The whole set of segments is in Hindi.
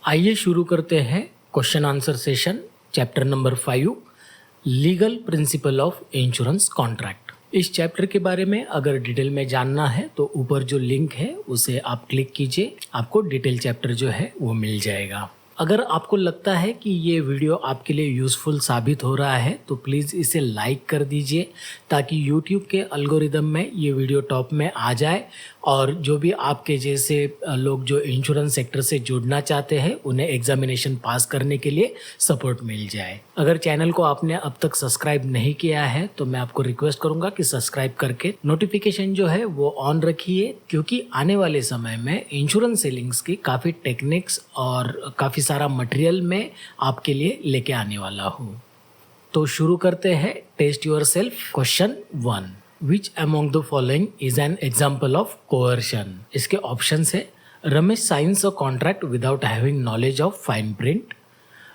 आइए शुरू करते हैं question answer session chapter number 5 legal principle of insurance contract. इस चैप्टर के बारे में अगर डिटेल में जानना है तो ऊपर जो लिंक है उसे आप क्लिक कीजिए, आपको डिटेल चैप्टर जो है वो मिल जाएगा। अगर आपको लगता है कि ये वीडियो आपके लिए यूज़फुल साबित हो रहा है तो प्लीज़ इसे लाइक कर दीजिए ताकि YouTube के एल्गोरिदम में ये वीडियो टॉप में आ जाए और जो भी आपके जैसे लोग जो इंश्योरेंस सेक्टर से जुड़ना चाहते हैं उन्हें एग्जामिनेशन पास करने के लिए सपोर्ट मिल जाए। अगर चैनल को आपने अब तक सब्सक्राइब नहीं किया है तो मैं आपको रिक्वेस्ट करूंगा कि सब्सक्राइब करके नोटिफिकेशन जो है वो ऑन रखिए, क्योंकि आने वाले समय में इंश्योरेंस सेलिंग्स की काफ़ी टेक्निक्स और काफ़ी सारा मटेरियल मैं आपके लिए लेके आने वाला हूँ। तो शुरू करते हैं test yourself. Question 1, Which among the following is an example of coercion? इसके ऑप्शन है Ramesh signs a contract without having knowledge of fine print.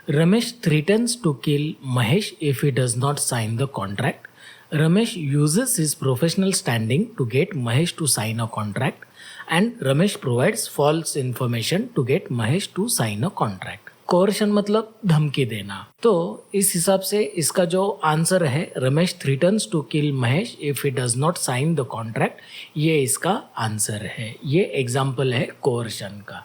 Ramesh threatens to kill Mahesh if he does not sign the contract. Ramesh uses his professional standing to get Mahesh to sign a contract. And Ramesh provides false information to get Mahesh to sign a contract. Coercion मतलब धमकी देना। तो इस हिसाब से इसका जो आंसर है Ramesh threatens to kill Mahesh if he does not sign the contract, ये इसका आंसर है। ये एग्जाम्पल है कोर्शन का।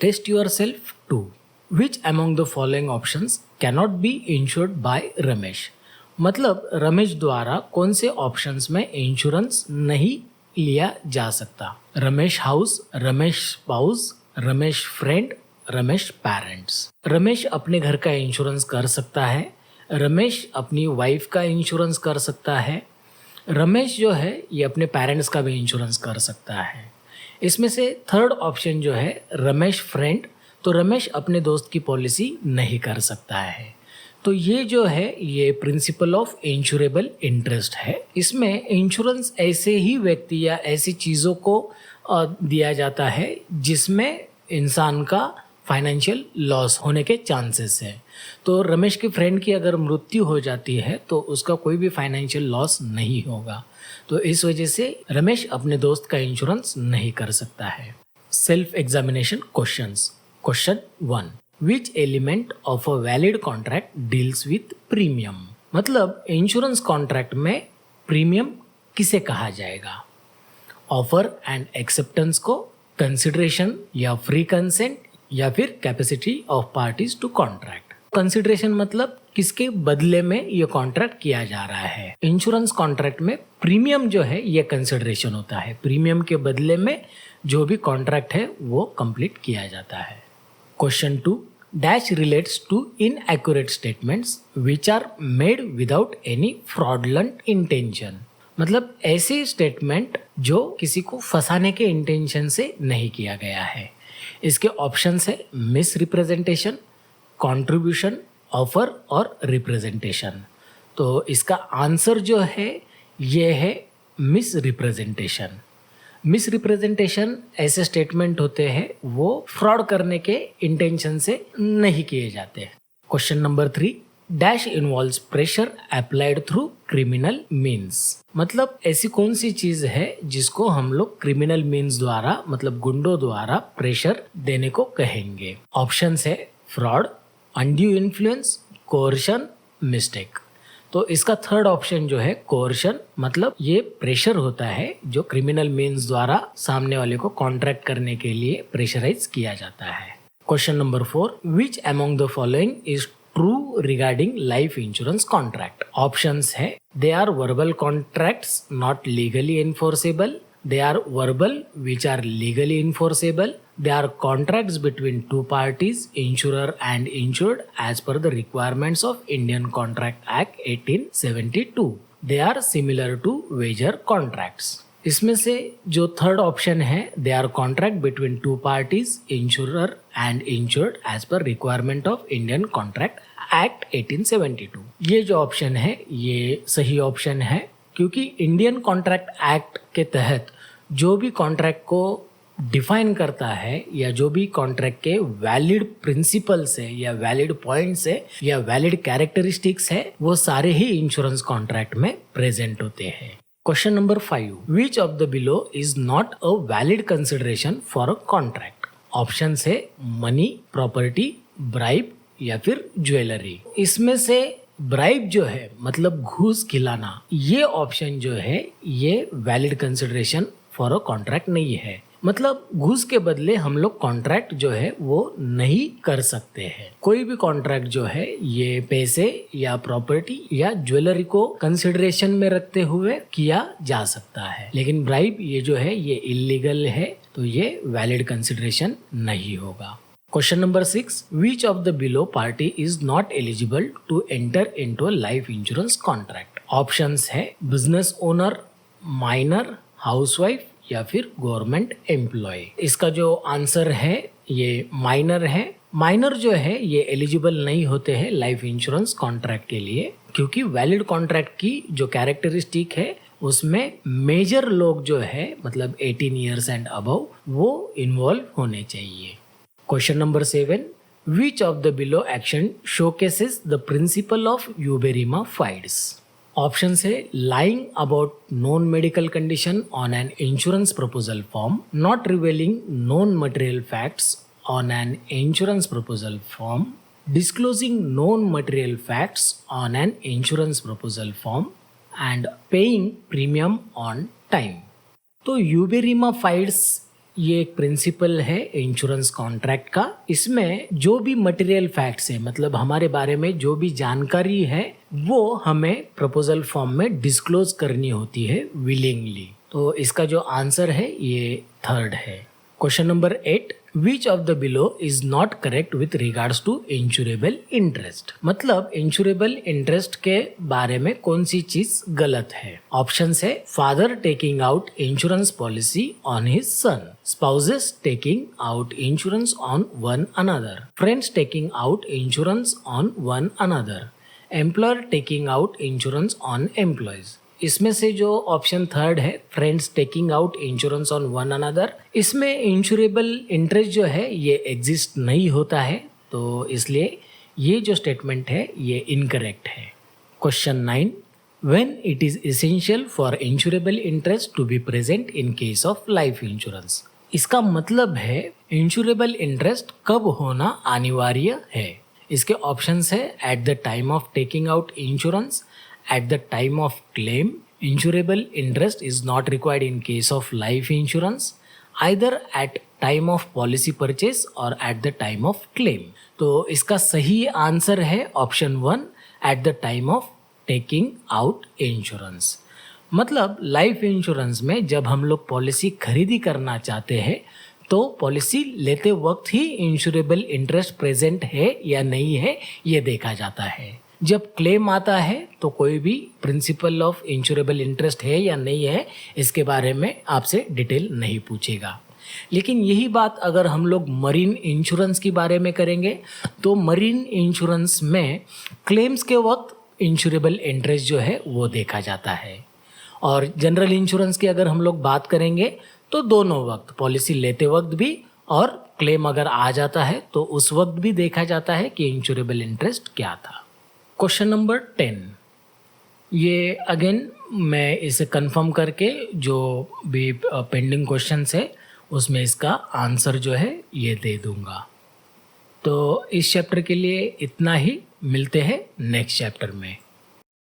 Test yourself 2, which among the following options cannot be insured by Ramesh. मतलब रमेश द्वारा कौन से ऑप्शंस में इंश्योरेंस नहीं लिया जा सकता। Ramesh house, Ramesh spouse, Ramesh friend, Ramesh parents. Ramesh अपने घर का इंश्योरेंस कर सकता है, रमेश अपनी वाइफ का इंश्योरेंस कर सकता है, रमेश जो है ये अपने पेरेंट्स का भी इंश्योरेंस कर सकता है। इसमें से थर्ड ऑप्शन जो है रमेश फ्रेंड, तो रमेश अपने दोस्त की पॉलिसी नहीं कर सकता है। तो ये जो है ये प्रिंसिपल ऑफ इंश्योरेबल इंटरेस्ट है। इसमें इंश्योरेंस ऐसे ही व्यक्ति या ऐसी चीज़ों को दिया जाता है जिसमें इंसान का फाइनेंशियल लॉस होने के चांसेस है। तो रमेश के फ्रेंड की अगर मृत्यु हो जाती है तो उसका कोई भी फाइनेंशियल लॉस नहीं होगा। तो इस वजह से रमेश अपने दोस्त का इंश्योरेंस नहीं कर सकता है। Self examination questions. Question 1, which element of a valid contract deals with premium. मतलब इंश्योरेंस कॉन्ट्रैक्ट में प्रीमियम किसे कहा जाएगा। ऑफर एंड एक्सेप्टेंस को, कंसिडरेशन या फ्री कंसेंट, या फिर capacity of parties to contract. Consideration मतलब किसके बदले में ये कॉन्ट्रैक्ट किया जा रहा है। इंश्योरेंस कॉन्ट्रैक्ट में प्रीमियम जो है ये कंसिडरेशन होता है। प्रीमियम के बदले में जो भी कॉन्ट्रैक्ट है वो कंप्लीट किया जाता है। Question 2, dash relates to inaccurate statements which are made without any fraudulent intention. मतलब ऐसे स्टेटमेंट जो किसी को फंसाने के इंटेंशन से नहीं किया गया है। इसके ऑप्शंस है मिस रिप्रेजेंटेशन, कंट्रीब्यूशन, ऑफर और रिप्रेजेंटेशन। तो इसका आंसर जो है ये है मिस रिप्रेजेंटेशन। मिस रिप्रेजेंटेशन ऐसे स्टेटमेंट होते हैं वो फ्रॉड करने के इंटेंशन से नहीं किए जाते। Question number 3, dash involves pressure applied through criminal means. मतलब ऐसी कौन सी चीज है जिसको हम लोग क्रिमिनल मीन्स द्वारा मतलब गुंडों द्वारा प्रेशर देने को कहेंगे। ऑप्शंस है fraud, undue influence, coercion, mistake. तो इसका थर्ड ऑप्शन जो है कोर्शन, मतलब ये प्रेशर होता है जो क्रिमिनल मीन्स द्वारा सामने वाले को कॉन्ट्रैक्ट करने के लिए प्रेशराइज किया जाता है। Question number 4, which among the following is true regarding life insurance contract. Options है they are verbal contracts not legally enforceable, they are verbal which are legally enforceable, they are contracts between two parties, insurer and insured as per the requirements of Indian Contract Act 1872, they are similar to wager contracts। इसमें से जो थर्ड ऑप्शन है they are contract between two parties, insurer and insured as per requirement of Indian contract act 1872, ये जो ऑप्शन है ये सही ऑप्शन है, क्योंकि इंडियन कॉन्ट्रैक्ट एक्ट के तहत जो भी कॉन्ट्रैक्ट को डिफाइन करता है या जो भी कॉन्ट्रैक्ट के वैलिड प्रिंसिपल्स है या वैलिड पॉइंट्स है या वैलिड कैरेक्टरिस्टिक्स है वो सारे ही इंश्योरेंस कॉन्ट्रैक्ट में प्रेजेंट होते हैं। Question number 5. Which of the below is not a valid consideration for a contract? Option है मनी, प्रॉपर्टी, ब्राइब या फिर ज्वेलरी। इसमें से ब्राइब जो है मतलब घूस खिलाना, ये ऑप्शन जो है ये valid consideration for a contract नहीं है। मतलब घूस के बदले हम लोग कॉन्ट्रैक्ट जो है वो नहीं कर सकते हैं। कोई भी कॉन्ट्रैक्ट जो है ये पैसे या प्रॉपर्टी या ज्वेलरी को कंसिडरेशन में रखते हुए किया जा सकता है, लेकिन ब्राइब ये जो है ये इलीगल है, तो ये वैलिड कंसिडरेशन नहीं होगा। Question number 6, which of the below party is not eligible to enter into a life insurance contract. Options है बिजनेस ओनर, माइनर, हाउसवाइफ या फिर गवर्नमेंट एम्प्लॉय। इसका जो आंसर है ये माइनर है। माइनर जो है ये एलिजिबल नहीं होते हैं लाइफ इंश्योरेंस कॉन्ट्रैक्ट के लिए, क्योंकि वैलिड कॉन्ट्रैक्ट की जो कैरेक्टरिस्टिक है उसमें मेजर लोग जो है मतलब 18 ईयर्स एंड अबव वो इन्वॉल्व होने चाहिए। Question number 7, which of the below action showcases the principle of uberrima fides. Option है lying about known medical condition on an insurance proposal form, not revealing known material facts on an insurance proposal form, disclosing known material facts on an insurance proposal form, and paying premium on time। तो यूबेरिमा फाइड्स ये एक प्रिंसिपल है इंश्योरेंस कॉन्ट्रैक्ट का। इसमें जो भी मटेरियल फैक्ट्स है मतलब हमारे बारे में जो भी जानकारी है वो हमें प्रपोजल फॉर्म में डिस्क्लोज करनी होती है विलिंगली। तो इसका जो आंसर है ये थर्ड है। Question number 8, which of the below is not correct with regards to insurable interest. मतलब इंश्योरेबल इंटरेस्ट के बारे में कौन सी चीज गलत है। ऑप्शन है father taking out insurance policy on his son, spouses taking out insurance on one another, friends taking out insurance on one another, employer taking out insurance on employees. इसमें से जो ऑप्शन थर्ड है friends taking out insurance on one another, इसमें इंश्योरेबल इंटरेस्ट जो है ये एग्जिस्ट नहीं होता है, तो इसलिए ये जो स्टेटमेंट है ये इनकरेक्ट है। Question 9, when it is essential for insurable interest to be present in case of life insurance. इसका मतलब है इंश्योरेबल इंटरेस्ट कब होना अनिवार्य है। इसके ऑप्शंस है at the time of taking out insurance, at the time of claim, insurable interest is not required in case of life insurance, either at time of policy purchase or at the time of claim। तो इसका सही आंसर है option 1 at the time of taking out insurance। मतलब लाइफ इंश्योरेंस में जब हम लोग पॉलिसी खरीदी करना चाहते हैं तो पॉलिसी लेते वक्त ही इंश्योरेबल इंटरेस्ट प्रेजेंट है या नहीं है ये देखा जाता है। जब क्लेम आता है तो कोई भी प्रिंसिपल ऑफ इंश्योरेबल इंटरेस्ट है या नहीं है इसके बारे में आपसे डिटेल नहीं पूछेगा। लेकिन यही बात अगर हम लोग मरीन इंश्योरेंस के बारे में करेंगे तो मरीन इंश्योरेंस में क्लेम्स के वक्त इंश्योरेबल इंटरेस्ट जो है वो देखा जाता है, और जनरल इंश्योरेंस की अगर हम लोग बात करेंगे तो दोनों वक्त, पॉलिसी लेते वक्त भी और क्लेम अगर आ जाता है तो उस वक्त भी देखा जाता है कि इंश्योरेबल इंटरेस्ट क्या था। क्वेश्चन नंबर 10, ये अगेन मैं इसे कंफर्म करके जो भी पेंडिंग क्वेश्चंस है उसमें इसका आंसर जो है ये दे दूंगा। तो इस चैप्टर के लिए इतना ही, मिलते हैं नेक्स्ट चैप्टर में।